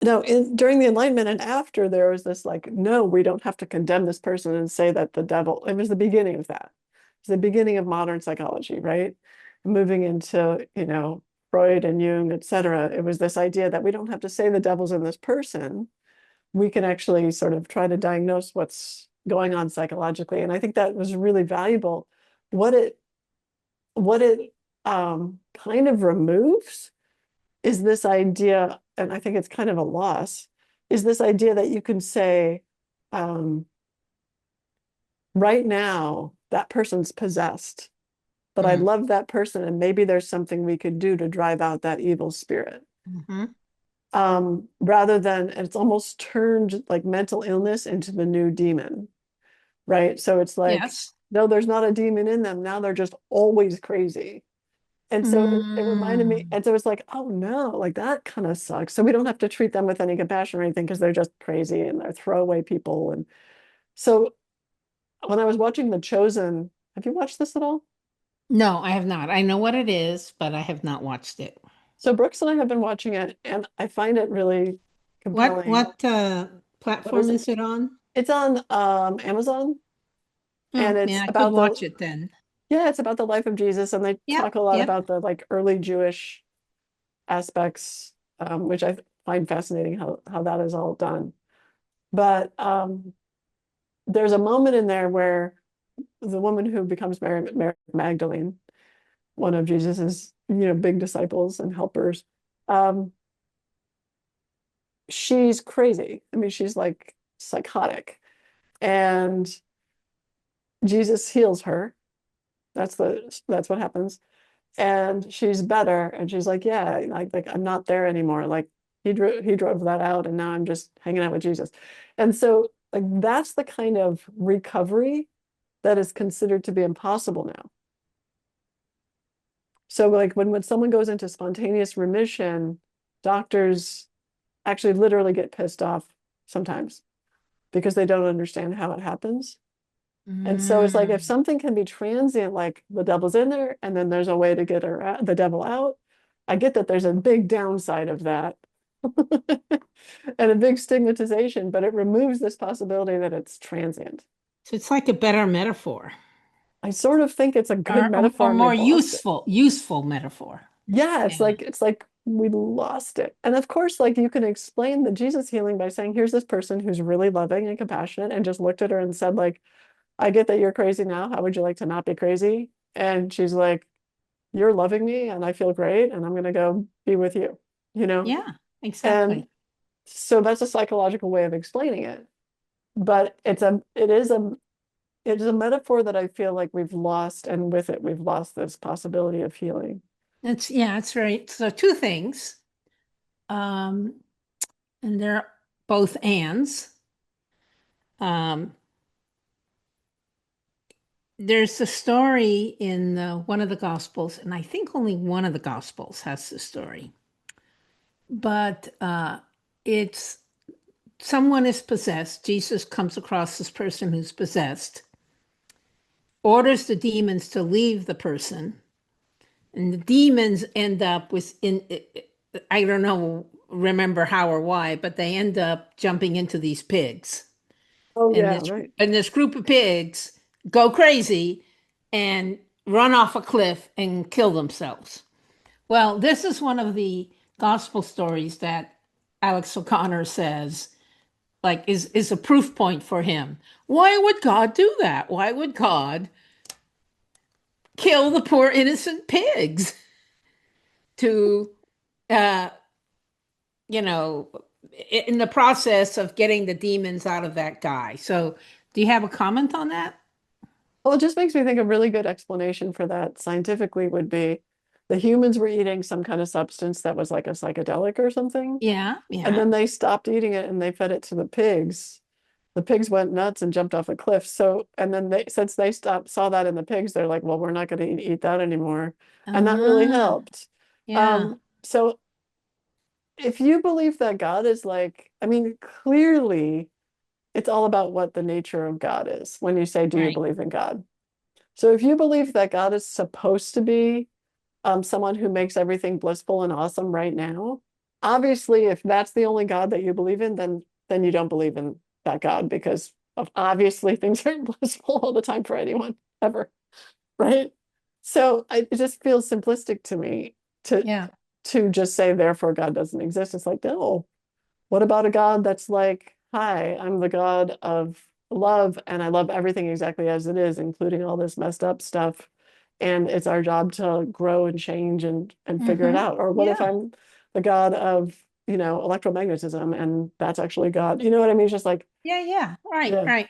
no, during the Enlightenment and after, there was this like, no, we don't have to condemn this person and say that the devil, it was the beginning of that. It was the beginning of modern psychology, right? Moving into, Freud and Jung, et cetera. It was this idea that we don't have to say the devil's in this person. We can actually sort of try to diagnose what's going on psychologically. And I think that was really valuable. What it what it kind of removes is this idea, and I think it's kind of a loss, is this idea that you can say, um, right now, that person's possessed, but I Mm. love that person, and maybe there's something we could do to drive out that evil spirit. Hmm. Rather than, and it's almost turned like mental illness into the new demon, right? So it's like, Yes. no, there's not a demon in them. Now they're just always crazy. And so it reminded me, Mm. and so it's like, oh no, like that kind of sucks. So we don't have to treat them with any compassion or anything because they're just crazy and they're throwaway people. And so when I was watching The Chosen, have you watched this at all? No, I have not. I know what it is, but I have not watched it. So Brooks and I have been watching it, and I find it really What compelling. what What is platform it? is it on? It's on Amazon, and Oh, it's yeah, I could about the watch it then. yeah, it's about the life of Jesus, and they Yep, talk a lot yep. about the like early Jewish aspects, which I find fascinating how that is all done. But there's a moment in there where the woman who becomes Mary Magdalene, one of Jesus's, big disciples and helpers, um, she's crazy. I mean, she's like psychotic. And Jesus heals her. That's what happens. And she's better. And she's like, yeah, like I'm not there anymore. Like he drove that out, and now I'm just hanging out with Jesus. And so like that's the kind of recovery that is considered to be impossible now. So like when someone goes into spontaneous remission, doctors actually literally get pissed off sometimes because they don't understand how it happens. And so it's like if Mm. something can be transient, like the devil's in there, and then there's a way to get the devil out. I get that there's a big downside of that and a big stigmatization, but it removes this possibility that it's transient. So it's like a better metaphor, I sort of think it's a good or metaphor and more we've lost it. useful metaphor. Yeah, it's Yeah. like it's like we lost it. And of course, like you can explain the Jesus healing by saying, here's this person who's really loving and compassionate and just looked at her and said, like, I get that you're crazy now. How would you like to not be crazy? And she's like, you're loving me and I feel great and I'm gonna go be with you, you know? Yeah, And exactly. so that's a psychological way of explaining it. But it is a metaphor that I feel like we've lost, and with it, we've lost this possibility of healing. It's right. So two things. Um, and they're both ands. Um, there's a story in one of the Gospels, and I think only one of the Gospels has the story. But it's someone is possessed. Jesus comes across this person who's possessed, orders the demons to leave the person, and the demons end up I don't know, remember how or why, but they end up jumping into these pigs. Oh And yeah, this right. and this group of pigs go crazy and run off a cliff and kill themselves. Well, this is one of the gospel stories that Alex O'Connor says like is a proof point for him. Why would God do that? Why would God kill the poor innocent pigs to uh you know in the process of getting the demons out of that guy? So, do you have a comment on that? Well, it just makes me think a really good explanation for that scientifically would be the humans were eating some kind of substance that was like a psychedelic or something, Yeah, and yeah. then they stopped eating it and they fed it to the pigs. The pigs went nuts and jumped off a cliff. So, and then since they stopped, saw that in the pigs, they're like, well, we're not going to eat that anymore. And that really Ah, helped. yeah, So if you believe that God is like, I mean, clearly it's all about what the nature of God is when you say, do you right. believe in God? So if you believe that God is supposed to be someone who makes everything blissful and awesome right now, obviously, if that's the only God that you believe in, then you don't believe in that God because obviously things aren't blissful all the time for anyone ever, right? So it just feels simplistic to me to Yeah. just say therefore God doesn't exist. It's like, no, what about a God that's like, hi, I'm the God of love and I love everything exactly as it is, including all this messed up stuff. And it's our job to grow and change and figure it Hmm. out. Or what if Yeah. I'm the God of, electromagnetism and that's actually God? You know what I mean? It's just like, Yeah. Yeah. Right. yeah. Right.